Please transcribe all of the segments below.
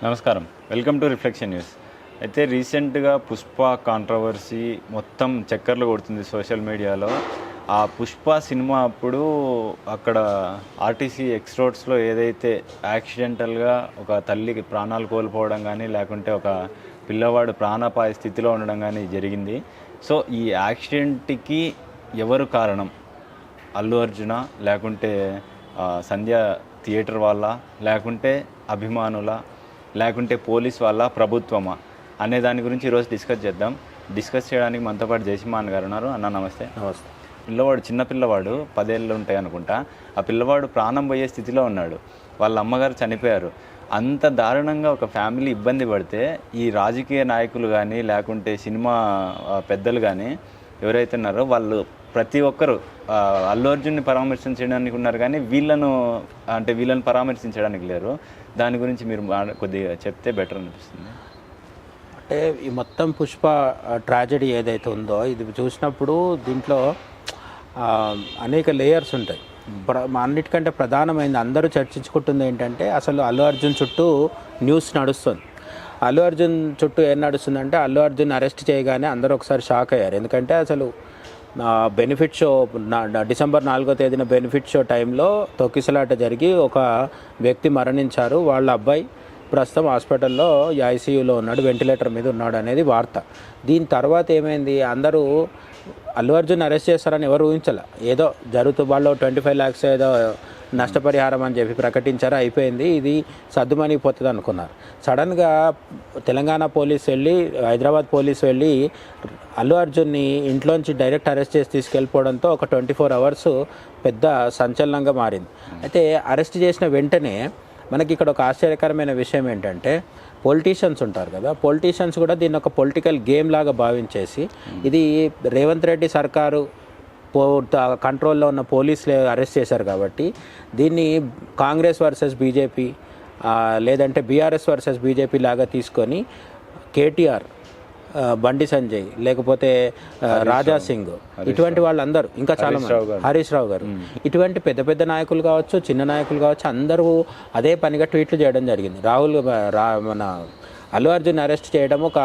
నమస్కారం. Welcome to reflection news. అయితే రీసెంట్‌గా 'పుష్ప' కాంట్రవర్సీ మొత్తం చక్కర్లు కొడుతుంది సోషల్ మీడియాలో. ఆ 'పుష్ప' సినిమా అప్పుడు అక్కడ ఆర్టీసీ ఎక్స్ రోడ్స్‌లో ఏదైతే యాక్సిడెంటల్‌గా ఒక తల్లికి ప్రాణాలు కోల్పోవడం గానీ, లేకుంటే ఒక పిల్లవాడు ప్రాణాపాయ స్థితిలో ఉండడం గానీ జరిగింది. సో, ఈ యాక్సిడెంట్‌కి ఎవరు కారణం? అల్లు అర్జునా? లేకుంటే సంధ్య థియేటర్ వాళ్ళా? లేకుంటే అభిమానులా? లేకుంటే పోలీస్ వాళ్ళ, ప్రభుత్వమా అనే దాని గురించి ఈరోజు డిస్కస్ చేద్దాం. డిస్కస్ చేయడానికి మనతో పాటు జయసింహాన్ గారు ఉన్నారు. అన్న నమస్తే. నమస్తే. పిల్లవాడు చిన్న పిల్లవాడు 10 ఏళ్ళు ఉంటాయి అనుకుంటా. ఆ పిల్లవాడు ప్రాణం పోయే స్థితిలో ఉన్నాడు. వాళ్ళ అమ్మగారు చనిపోయారు. అంత దారుణంగా ఒక ఫ్యామిలీ ఇబ్బంది పడితే ఈ రాజకీయ నాయకులు కానీ, లేకుంటే సినిమా పెద్దలు కానీ ఎవరైతే ఉన్నారో వాళ్ళు ప్రతి ఒక్కరు అల్లు అర్జున్ని పరామర్శించడానికి ఉన్నారు, కానీ వీళ్ళని పరామర్శించడానికి లేరు. దాని గురించి మీరు కొద్దిగా చెప్తే బెటర్ అనిపిస్తుంది. అంటే ఈ మొత్తం 'పుష్ప' ట్రాజెడీ ఏదైతే ఉందో ఇది చూసినప్పుడు దీంట్లో అనేక లేయర్స్ ఉంటాయి. అన్నిటికంటే ప్రధానమైనది అందరూ చర్చించుకుంటుంది ఏంటంటే అసలు అల్లు అర్జున్ చుట్టూ న్యూస్ నడుస్తుంది. అల్లు అర్జున్ చుట్టూ ఏం నడుస్తుందంటే అల్లు అర్జున్ అరెస్ట్ చేయగానే అందరూ ఒకసారి షాక్ అయ్యారు. ఎందుకంటే అసలు బెనిఫిట్ షో డిసెంబర్ 4వ తేదీన బెనిఫిట్ షో టైంలో తొక్కిసలాట జరిగి ఒక వ్యక్తి మరణించారు. వాళ్ళ అబ్బాయి ప్రస్తుతం హాస్పిటల్లో ఐసీయూలో ఉన్నాడు, వెంటిలేటర్ మీద ఉన్నాడు అనేది వార్త. దీని తర్వాత ఏమైంది, అందరూ అల్లు అర్జున్ అరెస్ట్ చేస్తారని ఎవరు ఊహించాల. ఏదో జరుగుతూ వాళ్ళు 25 lakhs ఏదో నష్టపరిహారం అని చెప్పి ప్రకటించారు, అయిపోయింది, ఇది సర్దుమణిగిపోతుంది అనుకున్నారు. సడన్గా తెలంగాణ పోలీసు వెళ్ళి, హైదరాబాద్ పోలీసు వెళ్ళి అల్లు అర్జున్ని ఇంట్లోంచి డైరెక్ట్ అరెస్ట్ చేసి తీసుకెళ్ళిపోవడంతో ఒక 24 hours పెద్ద సంచలనంగా మారింది. అయితే అరెస్ట్ చేసిన వెంటనే మనకి ఇక్కడ ఒక ఆశ్చర్యకరమైన విషయం ఏంటంటే పొలిటీషియన్స్ ఉంటారు కదా, పొలిటీషియన్స్ కూడా దీన్ని ఒక పొలిటికల్ గేమ్ లాగా భావించేసి ఇది రేవంత్ రెడ్డి సర్కారు కంట్రోల్లో ఉన్న పోలీసులే అరెస్ట్ చేశారు కాబట్టి దీన్ని కాంగ్రెస్ వర్సెస్ బీజేపీ లేదంటే బీఆర్ఎస్ వర్సెస్ బీజేపీ లాగా తీసుకొని కేటీఆర్, బండి సంజయ్, లేకపోతే రాజా సింగ్, ఇటువంటి వాళ్ళందరూ, ఇంకా చాలా మంది, హరీష్ రావు గారు, ఇటువంటి పెద్ద పెద్ద నాయకులు కావచ్చు, చిన్న నాయకులు కావచ్చు, అందరూ అదే పనిగా ట్వీట్లు చేయడం జరిగింది. మన అల్లు అర్జున్ అరెస్ట్ చేయడం ఒక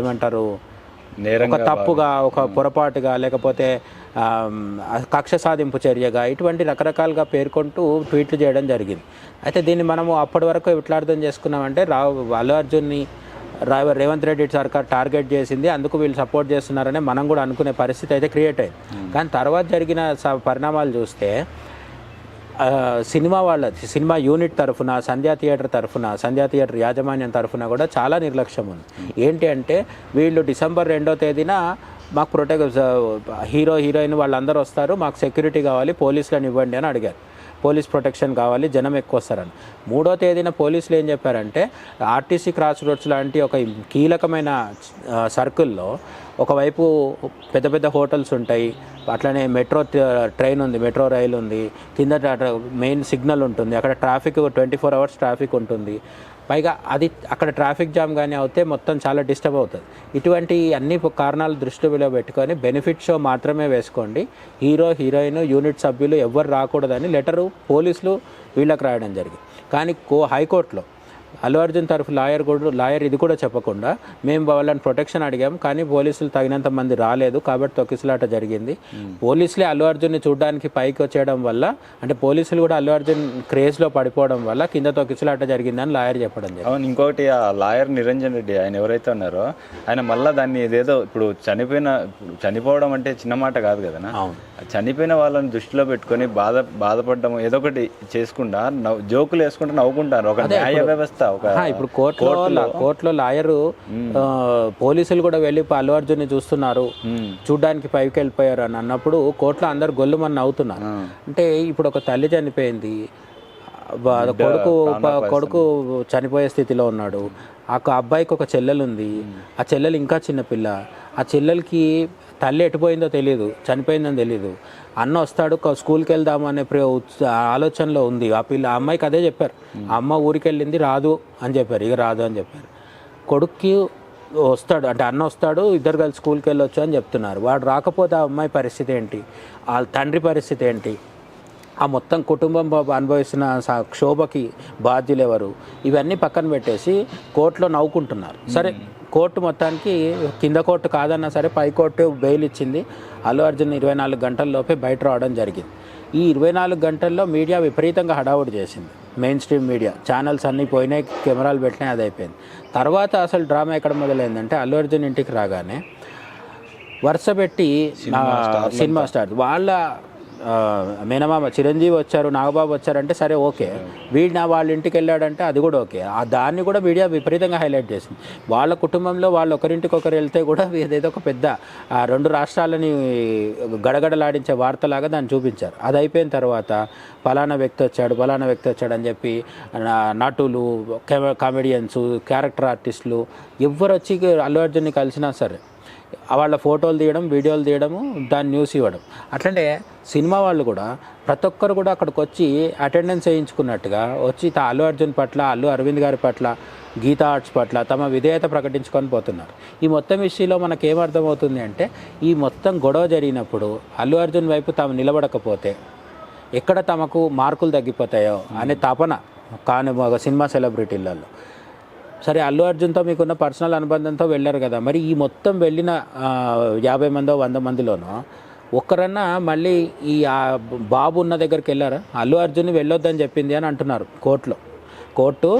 ఏమంటారు, ఒక తప్పుగా, ఒక పొరపాటుగా, లేకపోతే కక్ష సాధింపు చర్యగా, ఇటువంటి రకరకాలుగా పేర్కొంటూ ట్వీట్లు చేయడం జరిగింది. అయితే దీన్ని మనము అప్పటి వరకు ఎట్లా అర్థం చేసుకున్నామంటే అల్లు అర్జున్ని రేవంత్ రెడ్డి సర్కార్ టార్గెట్ చేసింది, అందుకు వీళ్ళు సపోర్ట్ చేస్తున్నారని మనం కూడా అనుకునే పరిస్థితి అయితే క్రియేట్ అయింది. కానీ తర్వాత జరిగిన పరిణామాలు చూస్తే సినిమా యూనిట్ తరఫున, సంధ్యా థియేటర్ యాజమాన్యం తరఫున కూడా చాలా నిర్లక్ష్యం ఉంది. ఏంటి అంటే వీళ్ళు డిసెంబర్ 2వ తేదీన మాకు హీరోయిన్ వాళ్ళందరూ వస్తారు, మాకు సెక్యూరిటీ కావాలి, పోలీసులను ఇవ్వండి అని అడిగారు. పోలీస్ ప్రొటెక్షన్ కావాలి, జనం ఎక్కువ వస్తారని. 3వ తేదీన పోలీసులు ఏం చెప్పారంటే ఆర్టీసీ క్రాస్ రోడ్స్ లాంటి ఒక కీలకమైన సర్కిల్లో ఒకవైపు పెద్ద పెద్ద హోటల్స్ ఉంటాయి, అట్లనే మెట్రో ట్రైన్ ఉంది, మెట్రో రైలు ఉంది, కింద మెయిన్ సిగ్నల్ ఉంటుంది, అక్కడ ట్రాఫిక్ 24 hours ట్రాఫిక్ ఉంటుంది. పైగా అది అక్కడ ట్రాఫిక్ జామ్ కానీ అవుతే మొత్తం చాలా డిస్టర్బ్ అవుతుంది. ఇటువంటి అన్ని కారణాలు దృష్టిలో పెట్టుకొని బెనిఫిట్ షో మాత్రమే వేసుకోండి, హీరోయిన్ యూనిట్ సభ్యులు ఎవ్వరు రాకూడదని పోలీసులు వీళ్ళకి రాయడం జరిగింది. కానీ హైకోర్టులో అల్లు అర్జున్ తరఫు లాయర్ ఇది కూడా చెప్పకుండా మేము వాళ్ళని ప్రొటెక్షన్ అడిగాం, కానీ పోలీసులు తగినంత మంది రాలేదు కాబట్టి తొక్కిసలాట జరిగింది. పోలీసులే అల్లు అర్జున్ని చూడడానికి పైకి వచ్చేయడం వల్ల, అంటే పోలీసులు కూడా అల్లు అర్జున్ క్రేజ్లో పడిపోవడం వల్ల కింద తొక్కిసలాట జరిగిందని లాయర్ చెప్పడం జరిగింది. అవును, ఇంకొకటి ఆ లాయర్ నిరంజన్ రెడ్డి ఆయన ఎవరైతే ఉన్నారో ఆయన మళ్ళీ దాన్ని ఏదేదో ఇప్పుడు చనిపోవడం అంటే చిన్న మాట కాదు కదా, చనిపోయిన వాళ్ళని దృష్టిలో పెట్టుకొని బాధపడడం ఏదో ఒకటి చేసుకుంటా జోకులు వేసుకుంటూ నవ్వుకుంటారు. ఒక న్యాయ వ్యవస్థ ఇప్పుడు కోర్టులో లాయరు పోలీసులు కూడా వెళ్ళి అల్లు అర్జున్ని చూస్తున్నారు, చూడ్డానికి పైకి వెళ్ళిపోయారు అని అన్నప్పుడు కోర్టులో అందరు గొల్లుమని అవుతున్నారు. అంటే ఇప్పుడు ఒక తల్లి చనిపోయింది, కొడుకు చనిపోయే స్థితిలో ఉన్నాడు, ఆ అబ్బాయికి ఒక చెల్లెలు ఉంది, ఆ చెల్లెలు ఇంకా చిన్నపిల్ల, ఆ చెల్లెలకి తల్లి ఎటుపోయిందో తెలియదు, చనిపోయిందని తెలియదు, అన్న వస్తాడు స్కూల్కి వెళ్దామనే ఆలోచనలో ఉంది ఆ అమ్మాయికి. అదే చెప్పారు, ఆ అమ్మ ఊరికి వెళ్ళింది, రాదు అని చెప్పారు, ఇక రాదు అని చెప్పారు. కొడుక్కి వస్తాడు అంటే అన్న వస్తాడు, ఇద్దరు కలిసి స్కూల్కి వెళ్ళొచ్చు అని చెప్తున్నారు. వాడు రాకపోతే ఆ అమ్మాయి పరిస్థితి ఏంటి, ఆ తండ్రి పరిస్థితి ఏంటి, ఆ మొత్తం కుటుంబం అనుభవిస్తున్న క్షోభకి బాధ్యులు ఎవరు, ఇవన్నీ పక్కన పెట్టేసి కోర్టులో నవ్వుకుంటున్నారు. సరే, కోర్టు మొత్తానికి కింద కోర్టు కాదన్నా సరే పై కోర్టు బెయిల్ ఇచ్చింది. అల్లు అర్జున్ 24 గంటల్లోపే బయట రావడం జరిగింది. ఈ 24 గంటల్లో మీడియా విపరీతంగా హడావుడి చేసింది. మెయిన్ స్ట్రీమ్ మీడియా ఛానల్స్ అన్నీ పోయినాయి, కెమెరాలు పెట్టినాయి, అది అయిపోయింది. తర్వాత అసలు డ్రామా ఎక్కడ మొదలైందంటే అల్లు అర్జున్ ఇంటికి రాగానే వరుస పెట్టి సినిమా స్టార్ వాళ్ళ మేనమామ చిరంజీవి వచ్చారు, నాగబాబు వచ్చారంటే సరే ఓకే, వాళ్ళ ఇంటికి వెళ్ళాడంటే అది కూడా ఓకే. దాన్ని కూడా మీడియా విపరీతంగా హైలైట్ చేసింది. వాళ్ళ కుటుంబంలో వాళ్ళు ఒకరింటికొకరు వెళ్తే కూడా ఏదేదో ఒక పెద్ద 2 రాష్ట్రాలని గడగడలాడించే వార్తలాగా దాన్ని చూపించారు. అది అయిపోయిన తర్వాత ఫలానా వ్యక్తి వచ్చాడు అని చెప్పి నటులు, కామెడియన్స్, క్యారెక్టర్ ఆర్టిస్టులు ఎవరు వచ్చి అల్లు అర్జున్ని కలిసినా సరే వాళ్ళ ఫోటోలు తీయడం, వీడియోలు తీయడము, దాన్ని న్యూస్ ఇవ్వడం. అట్లంటే సినిమా వాళ్ళు కూడా ప్రతి ఒక్కరు కూడా అక్కడికి వచ్చి అటెండెన్స్ వేయించుకున్నట్టుగా వచ్చి అల్లు అర్జున్ పట్ల, అల్లు అరవింద్ గారి పట్ల, గీతా ఆర్ట్స్ పట్ల తమ విధేయత ప్రకటించుకొని పోతున్నారు. ఈ మొత్తం విషయంలో మనకేమర్థమవుతుంది అంటే ఈ మొత్తం గొడవ జరిగినప్పుడు అల్లు అర్జున్ వైపు తాము నిలబడకపోతే ఎక్కడ తమకు మార్కులు తగ్గిపోతాయో అనే తపన కానీ ఒక సినిమా సెలబ్రిటీలలో. సరే, అల్లు అర్జున్తో మీకున్న పర్సనల్ అనుబంధంతో వెళ్ళారు కదా, మరి ఈ మొత్తం వెళ్ళిన 50 మందో 100 మందిలోనో ఒక్కరన్నా మళ్ళీ ఈ బాబు ఉన్న దగ్గరికి వెళ్ళారా? అల్లు అర్జున్ని వెళ్ళొద్దని చెప్పింది అని అంటున్నారు కోర్టు.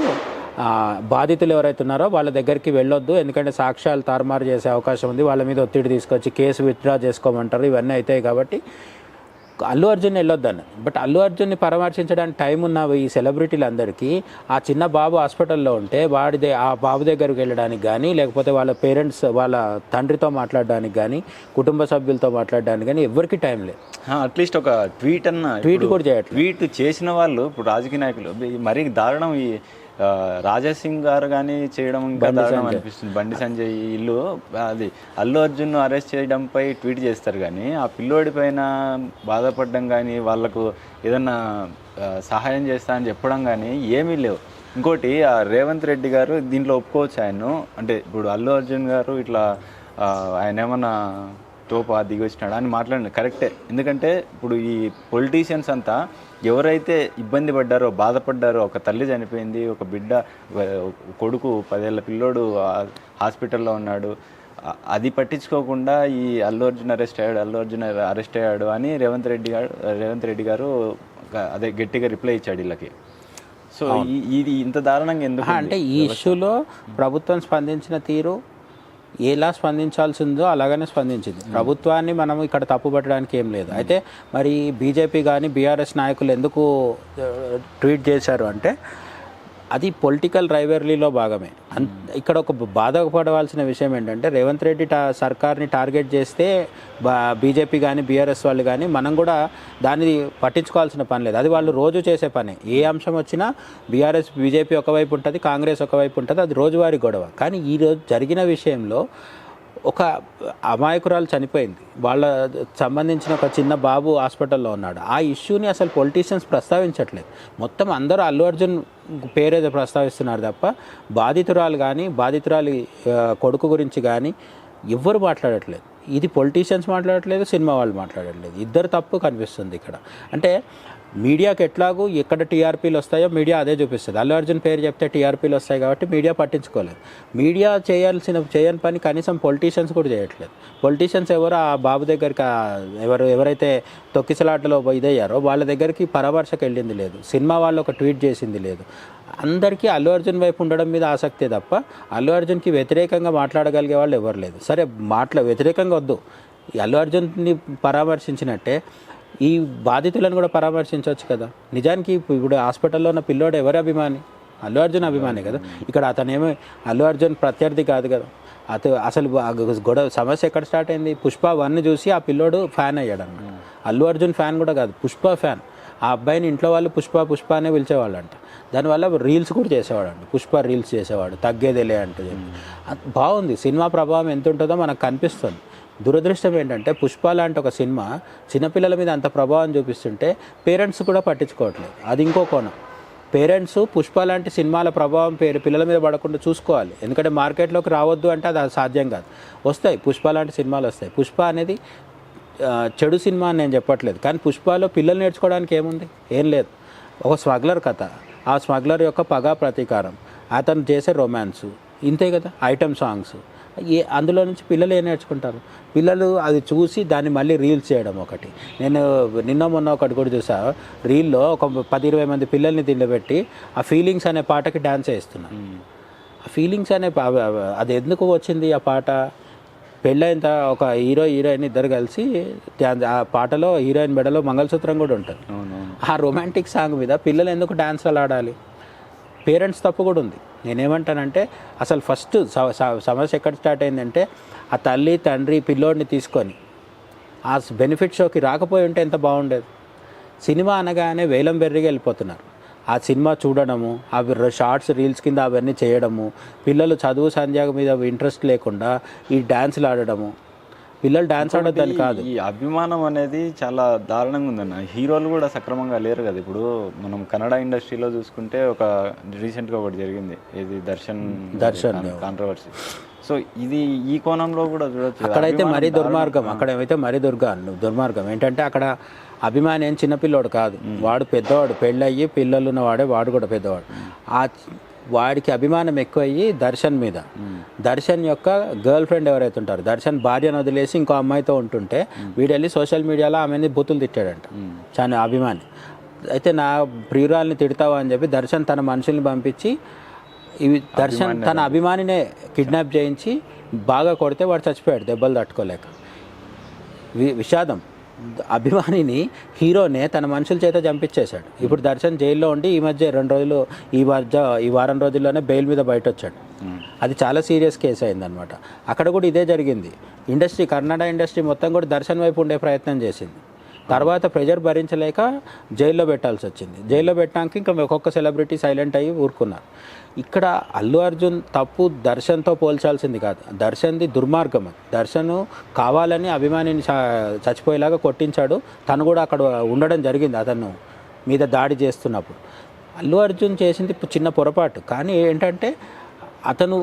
బాధితులు ఎవరైతే ఉన్నారో వాళ్ళ దగ్గరికి వెళ్ళొద్దు, ఎందుకంటే సాక్ష్యాలు తారుమారు చేసే అవకాశం ఉంది, వాళ్ళ మీద ఒత్తిడి తీసుకొచ్చి కేసు విత్డ్రా చేసుకోమంటారు, ఇవన్నీ అవుతాయి కాబట్టి అల్లు అర్జున్ వెళ్ళొద్దని. బట్ అల్లు అర్జున్ని పరామర్శించడానికి టైం ఉన్న ఈ సెలబ్రిటీలందరికీ ఆ చిన్న బాబు హాస్పిటల్లో ఉంటే ఆ బాబు దగ్గరికి వెళ్ళడానికి కానీ, లేకపోతే వాళ్ళ పేరెంట్స్ వాళ్ళ తండ్రితో మాట్లాడడానికి కానీ, కుటుంబ సభ్యులతో మాట్లాడడానికి కానీ ఎవరికి టైం లేదు. అట్లీస్ట్ ఒక ట్వీట్ కూడా చేయట్లేదు. ట్వీట్ చేసిన వాళ్ళు ఇప్పుడు రాజకీయ నాయకులు మరీ దారుణం. ఈ రాజాసింగ్ గారు కానీ చేయడం ఇంకా దారుణం అనిపిస్తుంది. బండి సంజయ్ ఇల్లు అది అల్లు అర్జున్ అరెస్ట్ చేయడంపై ట్వీట్ చేస్తారు, కానీ ఆ పిల్లోడి పైన బాధపడడం కానీ, వాళ్ళకు ఏదన్నా సహాయం చేస్తా అని చెప్పడం కానీ ఏమీ లేవు. ఇంకోటి రేవంత్ రెడ్డి గారు దీంట్లో ఒప్పుకోవచ్చు ఆయన్ను. అంటే ఇప్పుడు అల్లు అర్జున్ గారు ఇట్లా ఆయన ఏమన్నా తోపా దిగి వచ్చినాడు అని మాట్లాడిన కరెక్టే. ఎందుకంటే ఇప్పుడు ఈ పొలిటీషియన్స్ అంతా ఎవరైతే ఇబ్బంది పడ్డారో, బాధపడ్డారో, ఒక తల్లి చనిపోయింది, ఒక బిడ్డ, కొడుకు 10 ఏళ్ల పిల్లోడు హాస్పిటల్లో ఉన్నాడు, అది పట్టించుకోకుండా ఈ అల్లు అర్జున్ అరెస్ట్ అయ్యాడు అని రేవంత్ రెడ్డి గారు అదే గట్టిగా రిప్లై ఇచ్చాడు వీళ్ళకి. సో ఇది ఇంత దారుణంగా ఎందుకు అంటే ఈ ఇష్యూలో ప్రభుత్వం స్పందించిన తీరు ఎలా స్పందించాల్సిందో అలాగనే స్పందించింది. ప్రభుత్వాన్ని మనం ఇక్కడ తప్పుపట్టడానికి ఏం లేదు. అయితే మరి బీజేపీ కానీ బీఆర్ఎస్ నాయకులు ఎందుకు ట్వీట్ చేశారు అంటే అది పొలిటికల్ రైవల్రీలో భాగమే. ఇక్కడ ఒక బాధపడవలసిన విషయం ఏంటంటే రేవంత్ రెడ్డి సర్కార్ని టార్గెట్ చేస్తే బీజేపీ కానీ బీఆర్ఎస్ వాళ్ళు కానీ మనం కూడా దాన్ని పట్టించుకోవాల్సిన పని లేదు. అది వాళ్ళు రోజు చేసే పని. ఏ అంశం వచ్చినా బీజేపీ ఒకవైపు ఉంటుంది, కాంగ్రెస్ ఒకవైపు ఉంటుంది, అది రోజువారీ గొడవ. కానీ ఈరోజు జరిగిన విషయంలో ఒక అమాయకురాలు చనిపోయింది, వాళ్ళ సంబంధించిన ఒక చిన్న బాబు హాస్పిటల్లో ఉన్నాడు. ఆ ఇష్యూని అసలు పొలిటీషియన్స్ ప్రస్తావించట్లేదు. మొత్తం అందరూ అల్లు అర్జున్ పేరేదో ప్రస్తావిస్తున్నారు తప్ప బాధితురాలి కొడుకు గురించి కానీ ఎవ్వరు మాట్లాడట్లేదు. ఇది పొలిటీషియన్స్ మాట్లాడట్లేదు, సినిమా వాళ్ళు మాట్లాడట్లేదు. ఇద్దరు తప్పు కనిపిస్తుంది ఇక్కడ. అంటే మీడియాకి ఎట్లాగూ ఎక్కడ టీఆర్పీలు వస్తాయో మీడియా అదే చూపిస్తుంది. అల్లు అర్జున్ పేరు చెప్తే టీఆర్పీలు వస్తాయి కాబట్టి మీడియా పట్టించుకోలేదు. మీడియా చేయని పని కనీసం పొలిటీషియన్స్ కూడా చేయట్లేదు. పొలిటీషియన్స్ ఎవరు ఆ బాబు దగ్గరికి ఎవరైతే తొక్కిసలాటలో ఇదయ్యారో వాళ్ళ దగ్గరికి పరామర్శకు వెళ్ళింది లేదు. సినిమా వాళ్ళు ఒక ట్వీట్ చేసింది లేదు. అందరికీ అల్లు అర్జున్ వైపు ఉండడం మీద ఆసక్తే తప్ప అల్లు అర్జున్కి వ్యతిరేకంగా మాట్లాడగలిగే వాళ్ళు ఎవరు లేదు. సరే, వ్యతిరేకంగా వద్దు, అల్లు అర్జున్ని పరామర్శించినట్టే ఈ బాధితులను కూడా పరామర్శించవచ్చు కదా. నిజానికి ఇప్పుడు హాస్పిటల్లో ఉన్న పిల్లోడు ఎవరి అభిమాని? అల్లు అర్జున్ అభిమాని కదా. ఇక్కడ అతనేమో అల్లు అర్జున్ ప్రత్యర్థి కాదు కదా. అసలు గొడవ సమస్య ఎక్కడ స్టార్ట్ అయింది? పుష్ప 1 చూసి ఆ పిల్లోడు ఫ్యాన్ అయ్యాడు అన్నమాట. అల్లు అర్జున్ ఫ్యాన్ కూడా కాదు, పుష్ప ఫ్యాన్. ఆ అబ్బాయిని ఇంట్లో వాళ్ళు పుష్ప అనే పిలిచేవాళ్ళు అంట. దానివల్ల రీల్స్ కూడా చేసేవాడు అంట, పుష్ప రీల్స్ చేసేవాడు, తగ్గేదేలే అంటూ చెప్పి. బాగుంది, సినిమా ప్రభావం ఎంత ఉంటుందో మనకు కనిపిస్తుంది. దురదృష్టం ఏంటంటే పుష్ప లాంటి ఒక సినిమా చిన్నపిల్లల మీద అంత ప్రభావం చూపిస్తుంటే పేరెంట్స్ కూడా పట్టించుకోవట్లేదు. అది ఇంకో కోణం. పేరెంట్స్ పుష్ప లాంటి సినిమాల ప్రభావం పిల్లల మీద పడకుండా చూసుకోవాలి. ఎందుకంటే మార్కెట్లోకి రావద్దు అంటే అది సాధ్యం కాదు. వస్తాయి, పుష్ప లాంటి సినిమాలు వస్తాయి. పుష్ప అనేది చెడు సినిమా అని నేను చెప్పట్లేదు, కానీ పుష్పలో పిల్లలు నేర్చుకోవడానికి ఏముంది, ఏం లేదు. ఒక స్మగ్లర్ కథ, ఆ స్మగ్లర్ యొక్క పగా ప్రతీకారం, అతను చేసే రొమాన్స్, ఇంతే కదా, ఐటమ్ సాంగ్స్. అందులో నుంచి పిల్లలు ఏం నేర్చుకుంటారు? పిల్లలు అది చూసి దాన్ని మళ్ళీ రీల్స్ చేయడం ఒకటి. నేను నిన్న మొన్న ఒకటి కూడా చూసా, రీల్లో ఒక 10-20 మంది పిల్లల్ని తిండబెట్టి ఆ ఫీలింగ్స్ అనే పాటకి డ్యాన్స్ వేస్తున్నాను. ఆ ఫీలింగ్స్ అనే అది ఎందుకు వచ్చింది ఆ పాట? పెళ్ళైన ఒక హీరోయిన్ ఇద్దరు కలిసి ఆ పాటలో హీరోయిన్ మెడలో మంగళసూత్రం కూడా ఉంటుంది. ఆ రొమాంటిక్ సాంగ్ మీద పిల్లలు ఎందుకు డాన్స్లు ఆడాలి? పేరెంట్స్ తప్పు కూడా ఉంది. నేనేమంటానంటే అసలు ఫస్ట్ సమస్య ఎక్కడ స్టార్ట్ అయిందంటే ఆ తల్లి తండ్రి పిల్లోడిని తీసుకొని ఆ బెనిఫిట్ షోకి రాకపోయి ఉంటే ఎంత బాగుండేది. సినిమా అనగానే వేలం బెర్రిగా వెళ్ళిపోతున్నారు. ఆ సినిమా చూడడము, అవి షార్ట్స్ రీల్స్ కింద అవన్నీ చేయడము, పిల్లలు చదువు సంధ్య మీద ఇంట్రెస్ట్ లేకుండా ఈ డ్యాన్సులు ఆడడము. పిల్లలు డ్యాన్స్ ఆడొద్దని కాదు, ఈ అభిమానం అనేది చాలా దారుణంగా ఉందన్న. హీరోలు కూడా సక్రమంగా లేరు కదా. ఇప్పుడు మనం కన్నడ ఇండస్ట్రీలో చూసుకుంటే ఒక రీసెంట్గా ఒకటి జరిగింది, ఇది దర్శన్ కాంట్రవర్సీ. సో ఇది ఈ కోణంలో కూడా చూడొచ్చు. అక్కడైతే మరీ దుర్మార్గం ఏంటంటే అక్కడ అభిమాని ఏం చిన్నపిల్లోడు కాదు, వాడు పెద్దవాడు, పెళ్ళయ్యి పిల్లలు ఉన్నవాడే, వాడు కూడా పెద్దవాడు. వాడికి అభిమానం ఎక్కువయ్యి దర్శన్ మీద, దర్శన్ యొక్క గర్ల్ ఫ్రెండ్ ఎవరైతే ఉంటారో, దర్శన్ భార్యను వదిలేసి ఇంకో అమ్మాయితో ఉంటుంటే వీడు వెళ్ళి సోషల్ మీడియాలో ఆమెని బూతులు తిట్టాడంట చాలా అభిమాని. అయితే నా ప్రియురాల్ని తిడతావా అని చెప్పి దర్శన్ తన మనుషుల్ని పంపించి దర్శన్ తన అభిమానినే కిడ్నాప్ చేయించి బాగా కొడితే వాడు చచ్చిపోయాడు దెబ్బలు తట్టుకోలేక. విషాదం, అభిమానిని హీరోనే తన మనుషుల చేత చంపించేశాడు. ఇప్పుడు దర్శన్ జైల్లో ఉండి ఈ మధ్య 2 రోజులు ఈ వారం రోజుల్లోనే బెయిల్ మీద బయట వచ్చాడు. అది చాలా సీరియస్ కేసు అయిందనమాట. అక్కడ కూడా ఇదే జరిగింది. కన్నడ ఇండస్ట్రీ మొత్తం కూడా దర్శన్ వైపు ఉండే ప్రయత్నం చేసింది. తర్వాత ప్రెజర్ భరించలేక జైల్లో పెట్టాల్సి వచ్చింది. జైల్లో పెట్టడానికి ఇంకా ఒక్కొక్క సెలబ్రిటీ సైలెంట్ అయ్యి ఊరుకున్నారు. ఇక్కడ అల్లు అర్జున్ తప్పు దర్శన్తో పోల్చాల్సింది కాదు, దర్శన్ది దుర్మార్గం. దర్శన్ కావాలని అభిమానిని చచ్చిపోయేలాగా కొట్టించాడు. తను కూడా అక్కడ ఉండడం జరిగింది అతను మీద దాడి చేస్తున్నప్పుడు. అల్లు అర్జున్ చేసింది చిన్న పొరపాటు, కానీ ఏంటంటే అతను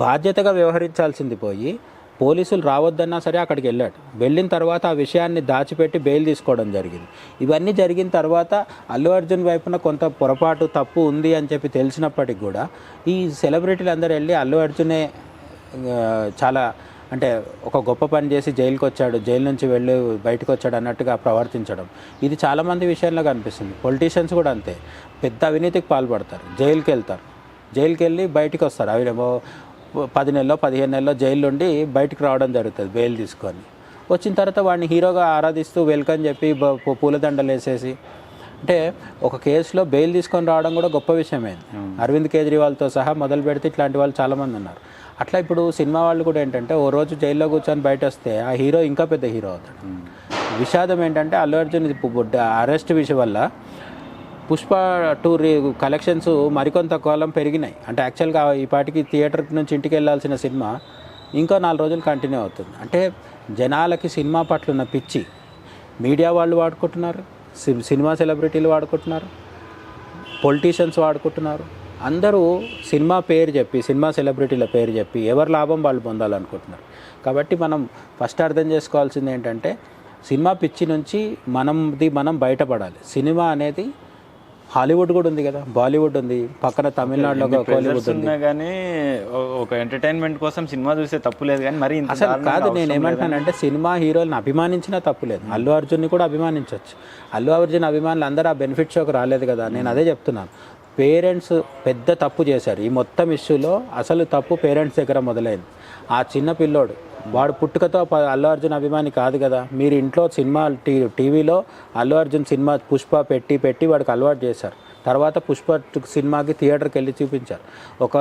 బాధ్యతగా వ్యవహరించాల్సింది పోయి పోలీసులు రావద్దన్నా సరే అక్కడికి వెళ్ళాడు. వెళ్ళిన తర్వాత ఆ విషయాన్ని దాచిపెట్టి బెయిల్ తీసుకోవడం జరిగింది. ఇవన్నీ జరిగిన తర్వాత అల్లు అర్జున్ వైపున కొంత పొరపాటు తప్పు ఉంది అని చెప్పి తెలిసినప్పటికి కూడా ఈ సెలబ్రిటీలు అందరూ వెళ్ళి అల్లు అర్జునే చాలా అంటే ఒక గొప్ప పని చేసి జైలుకి వచ్చాడు, జైలు నుంచి వెళ్ళి బయటకు వచ్చాడు అన్నట్టుగా ప్రవర్తించడం ఇది చాలామంది విషయంలో కనిపిస్తుంది. పొలిటీషియన్స్ కూడా అంతే, పెద్ద అవినీతికి పాల్పడతారు, జైలుకి వెళ్తారు, జైలుకి వెళ్ళి బయటికి వస్తారు. అవినేమో 10 నెలలో 15 నెలలో జైలు ఉండి బయటకు రావడం జరుగుతుంది బెయిల్ తీసుకొని. వచ్చిన తర్వాత వాడిని హీరోగా ఆరాధిస్తూ వెల్కమ్ చెప్పి పూలదండలు వేసేసి, అంటే ఒక కేసులో బెయిల్ తీసుకొని రావడం కూడా గొప్ప విషయమైంది. అరవింద్ కేజ్రీవాల్తో సహా మొదలు పెడితే ఇట్లాంటి వాళ్ళు చాలామంది ఉన్నారు. అట్లా ఇప్పుడు సినిమా వాళ్ళు కూడా ఏంటంటే ఓ రోజు జైల్లో కూర్చొని బయట వస్తే ఆ హీరో ఇంకా పెద్ద హీరో అవుతాడు. విషాదం ఏంటంటే అల్లు అర్జున్ అరెస్ట్ విషయం వల్ల పుష్ప 2 కలెక్షన్స్ మరికొంత కాలం పెరిగినాయి. అంటే యాక్చువల్గా ఈ పాటికి థియేటర్ నుంచి ఇంటికి వెళ్ళాల్సిన సినిమా ఇంకో 4 రోజులు కంటిన్యూ అవుతుంది. అంటే జనాలకి సినిమా పట్ల ఉన్న పిచ్చి మీడియా వాళ్ళు వాడుకుంటున్నారు, సినిమా సెలబ్రిటీలు వాడుకుంటున్నారు, పొలిటీషియన్స్ వాడుకుంటున్నారు. అందరూ సినిమా పేరు చెప్పి, సినిమా సెలబ్రిటీల పేరు చెప్పి ఎవరి లాభం వాళ్ళు పొందాలనుకుంటున్నారు. కాబట్టి మనం ఫస్ట్ అర్థం చేసుకోవాల్సింది ఏంటంటే సినిమా పిచ్చి నుంచి మనం బయటపడాలి. సినిమా అనేది హాలీవుడ్ కూడా ఉంది కదా, బాలీవుడ్ ఉంది, పక్కన తమిళనాడులో కోలీవుడ్ ఉంది. కానీ ఒక ఎంటర్టైన్మెంట్ కోసం సినిమా చూస్తే తప్పు లేదు, కానీ మరి అసలు కాదు. నేను ఏమంటానంటే సినిమా హీరోలను అభిమానించినా తప్పు లేదు, అల్లు అర్జున్ని కూడా అభిమానించవచ్చు. అల్లు అర్జున్ అభిమానులు అందరూ ఆ బెనిఫిట్ షోకి రాలేదు కదా. నేను అదే చెప్తున్నాను, పేరెంట్స్ పెద్ద తప్పు చేశారు ఈ మొత్తం ఇష్యూలో. అసలు తప్పు పేరెంట్స్ దగ్గర మొదలైంది. ఆ చిన్న పిల్లోడు వాడు పుట్టుకతో అల్లు అర్జున్ అభిమాని కాదు కదా. మీరు ఇంట్లో సినిమా టీవీలో అల్లు అర్జున్ సినిమా పుష్ప పెట్టి వాడికి అలవాటు చేశారు. తర్వాత పుష్ప సినిమాకి థియేటర్కి వెళ్ళి చూపించారు. ఒక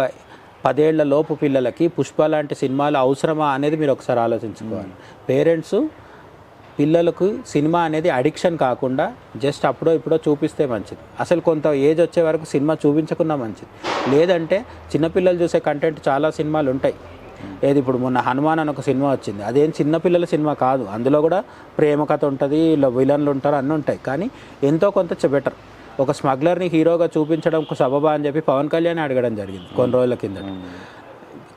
10 ఏళ్ల లోపు పిల్లలకి పుష్ప లాంటి సినిమాలు అవసరమా అనేది మీరు ఒకసారి ఆలోచించుకోవాలి. పేరెంట్స్ పిల్లలకు సినిమా అనేది అడిక్షన్ కాకుండా జస్ట్ అప్పుడో ఇప్పుడో చూపిస్తే మంచిది. అసలు కొంత ఏజ్ వచ్చే వరకు సినిమా చూపించకుండా మంచిది. లేదంటే చిన్నపిల్లలు చూసే కంటెంట్ చాలా సినిమాలు ఉంటాయి. ఏది ఇప్పుడు మొన్న హనుమాన్ అని ఒక సినిమా వచ్చింది, అదేం చిన్నపిల్లల సినిమా కాదు. అందులో కూడా ప్రేమ కథ ఉంటుంది, విలన్లు ఉంటారు, అన్నీ ఉంటాయి. కానీ ఎంతో కొంత బెటర్. ఒక స్మగ్లర్ని హీరోగా చూపించడం సబబా అని చెప్పి పవన్ కళ్యాణ్ అడగడం జరిగింది కొన్ని రోజుల కింద.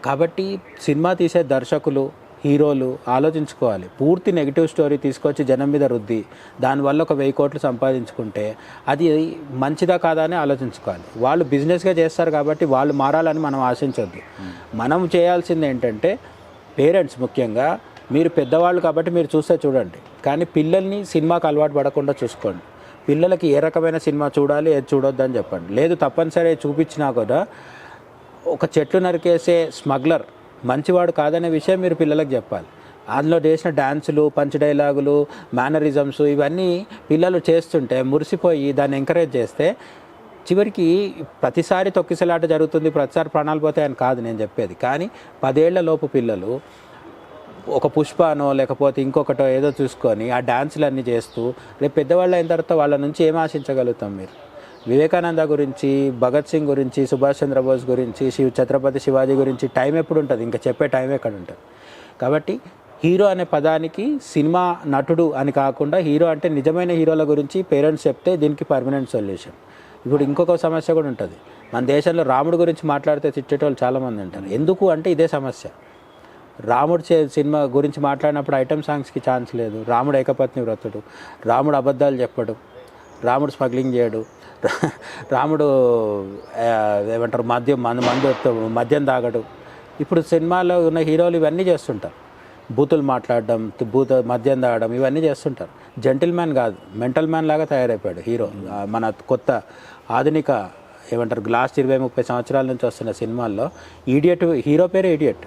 కాబట్టి సినిమా తీసే దర్శకులు హీరోలు ఆలోచించుకోవాలి. పూర్తి నెగిటివ్ స్టోరీ తీసుకొచ్చి జనం మీద రుద్ది దానివల్ల ఒక 1000 కోట్లు సంపాదించుకుంటే అది మంచిదా కాదా అని ఆలోచించుకోవాలి. వాళ్ళు బిజినెస్గా చేస్తారు కాబట్టి వాళ్ళు మారాలని మనం ఆశించొద్దు. మనం చేయాల్సింది ఏంటంటే పేరెంట్స్ ముఖ్యంగా, మీరు పెద్దవాళ్ళు కాబట్టి మీరు చూస్తే చూడండి, కానీ పిల్లల్ని సినిమాకు అలవాటు పడకుండా చూసుకోండి. పిల్లలకి ఏ రకమైన సినిమా చూడాలి, ఏది చూడొద్దని చెప్పండి. లేదు తప్పనిసరి చూపించినా కూడా ఒక చెట్లు నరికేసే స్మగ్లర్ మంచివాడు కాదనే విషయం మీరు పిల్లలకు చెప్పాలి. అందులో చేసిన డ్యాన్సులు, పంచ్ డైలాగులు, మేనరిజమ్స్ ఇవన్నీ పిల్లలు చేస్తుంటే మురిసిపోయి దాన్ని ఎంకరేజ్ చేస్తే చివరికి ప్రతిసారి తొక్కిసలాట జరుగుతుంది, ప్రతిసారి ప్రాణాలు పోతాయని కాదు నేను చెప్పేది. కానీ 10 ఏళ్ల లోపు పిల్లలు ఒక పుష్పనో లేకపోతే ఇంకొకటో ఏదో చూసుకొని ఆ డ్యాన్సులన్నీ చేస్తూ రేపు పెద్దవాళ్ళు అయిన తర్వాత వాళ్ళ నుంచి ఏం ఆశించగలుగుతాం? మీరు వివేకానంద గురించి, భగత్ సింగ్ గురించి, సుభాష్ చంద్రబోస్ గురించి, ఛత్రపతి శివాజీ గురించి టైం ఎప్పుడు ఉంటుంది? ఇంకా చెప్పే టైం ఎక్కడ ఉంటుంది? కాబట్టి హీరో అనే పదానికి సినిమా నటుడు అని కాకుండా హీరో అంటే నిజమైన హీరోల గురించి పేరెంట్స్ చెప్తే దీనికి పర్మనెంట్ సొల్యూషన్. ఇప్పుడు ఇంకొక సమస్య కూడా ఉంటుంది. మన దేశంలో రాముడు గురించి మాట్లాడితే తిట్టేటోళ్ళు చాలామంది ఉంటారు. ఎందుకు అంటే ఇదే సమస్య. రాముడు సినిమా గురించి మాట్లాడినప్పుడు ఐటమ్ సాంగ్స్కి ఛాన్స్ లేదు. రాముడు ఏకపత్ని వ్రతుడు, రాముడు అబద్ధాలు చెప్పడు, రాముడు స్మగ్లింగ్ చేయడు, రాముడు ఏమంటారు మద్యం తాగడు. ఇప్పుడు సినిమాలో ఉన్న హీరోలు ఇవన్నీ చేస్తుంటారు. బూతులు మాట్లాడడం, మద్యం తాగడం ఇవన్నీ చేస్తుంటారు. జెంటిల్ మ్యాన్ కాదు, మెంటల్ మ్యాన్ లాగా తయారైపోయాడు హీరో. మన కొత్త ఆధునిక ఏమంటారు లాస్ట్ 20-30 సంవత్సరాల నుంచి వస్తున్న సినిమాల్లో ఈడియట్ హీరో పేరే ఈడియట్,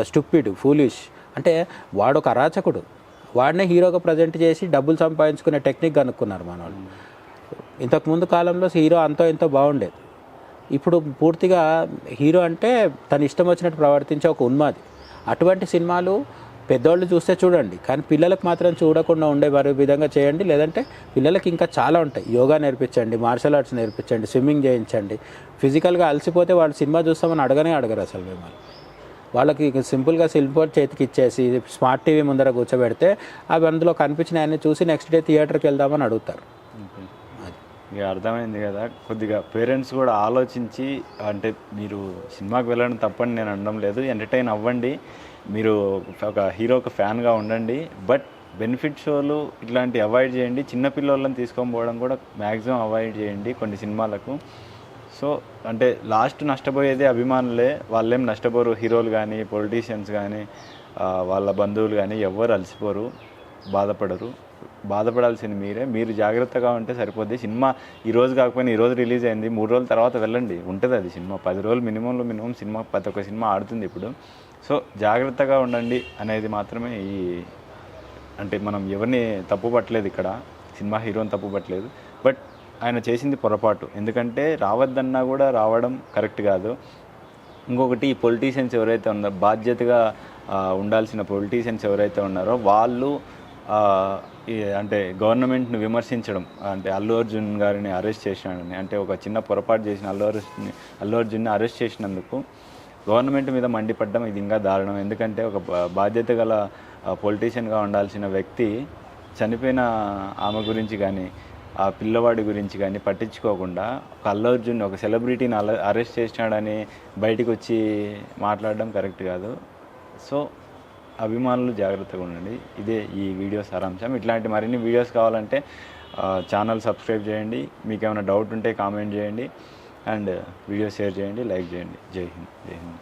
స్టూపిడ్, ఫూలిష్. అంటే వాడు ఒక అరాచకుడు. వాడినే హీరోగా ప్రజెంట్ చేసి డబ్బులు సంపాదించుకునే టెక్నిక్ కనుక్కున్నారు మన వాళ్ళు. ఇంతకుముందు కాలంలో హీరో అంతో ఎంతో బాగుండేది. ఇప్పుడు పూర్తిగా హీరో అంటే తన ఇష్టం వచ్చినట్టు ప్రవర్తించే ఒక ఉన్మాది. అటువంటి సినిమాలు పెద్దవాళ్ళు చూస్తే చూడండి, కానీ పిల్లలకు మాత్రం చూడకుండా ఉండే విధంగా చేయండి. లేదంటే పిల్లలకి ఇంకా చాలా ఉంటాయి. యోగా నేర్పించండి, మార్షల్ ఆర్ట్స్ నేర్పించండి, స్విమ్మింగ్ చేయించండి. ఫిజికల్గా అలసిపోతే వాళ్ళు సినిమా చూస్తామని అడగరు అసలు మిమ్మల్ని. వాళ్ళకి సింపుల్గా సిల్బోర్డ్ చేతికి ఇచ్చేసి స్మార్ట్ టీవీ ముందర కూర్చోబెడితే అవి అందులో కనిపించినవన్నీ చూసి నెక్స్ట్ డే థియేటర్కి వెళ్దామని అడుగుతారు. ఇక అర్థమైంది కదా. కొద్దిగా పేరెంట్స్ కూడా ఆలోచించి, అంటే మీరు సినిమాకి వెళ్ళడం తప్పని నేను అనడం లేదు, ఎంటర్టైన్ అవ్వండి, మీరు ఒక హీరోకి ఫ్యాన్గా ఉండండి, బట్ బెనిఫిట్ షోలు ఇట్లాంటివి అవాయిడ్ చేయండి. చిన్నపిల్లలను తీసుకొని పోవడం కూడా మ్యాక్సిమం అవాయిడ్ చేయండి కొన్ని సినిమాలకు. సో అంటే లాస్ట్ నష్టపోయేదే అభిమానులే, వాళ్ళేం నష్టపోరు. హీరోలు కానీ, పొలిటీషియన్స్ కానీ, వాళ్ళ బంధువులు కానీ ఎవ్వరు అలసిపోరు, బాధపడరు. బాధపడాల్సింది మీరే. మీరు జాగ్రత్తగా ఉంటే సరిపోద్ది. సినిమా ఈరోజు కాకపోయినా ఈరోజు రిలీజ్ అయింది, 3 రోజుల తర్వాత వెళ్ళండి, ఉంటుంది అది సినిమా. 10 రోజులు మినిమం సినిమా, ప్రతి ఒక్క సినిమా ఆడుతుంది ఇప్పుడు. సో జాగ్రత్తగా ఉండండి అనేది మాత్రమే ఈ, అంటే మనం ఎవరిని తప్పు పట్టలేదు ఇక్కడ, సినిమా హీరోని తప్పు పట్టలేదు, బట్ ఆయన చేసింది పొరపాటు. ఎందుకంటే రావద్దన్నా కూడా రావడం కరెక్ట్ కాదు. ఇంకొకటి ఈ పొలిటీషియన్స్ ఎవరైతే ఉన్నారో, బాధ్యతగా ఉండాల్సిన పొలిటీషియన్స్ ఎవరైతే ఉన్నారో వాళ్ళు అంటే గవర్నమెంట్ని విమర్శించడం, అంటే అల్లు అర్జున్ గారిని అరెస్ట్ చేసినాడని, అంటే ఒక చిన్న పొరపాటు చేసిన అల్లు అర్జున్ని అరెస్ట్ చేసినందుకు గవర్నమెంట్ మీద మండిపడ్డం ఇది ఇంకా దారుణం. ఎందుకంటే ఒక బాధ్యత గల పొలిటీషియన్గా ఉండాల్సిన వ్యక్తి చనిపోయిన ఆమె గురించి కానీ, ఆ పిల్లవాడి గురించి కానీ పట్టించుకోకుండా ఒక అల్లు అర్జున్, ఒక సెలబ్రిటీని అరెస్ట్ చేసినాడని బయటికి వచ్చి మాట్లాడడం కరెక్ట్ కాదు. సో అభిమానులు జాగ్రత్తగా ఉండండి. ఇదే ఈ వీడియో సారాంశం. ఇట్లాంటి మరిన్ని వీడియోస్ కావాలంటే ఛానల్ సబ్స్క్రైబ్ చేయండి. మీకు ఏమైనా డౌట్ ఉంటే కామెంట్ చేయండి, అండ్ వీడియో షేర్ చేయండి, లైక్ చేయండి. జై హింద్.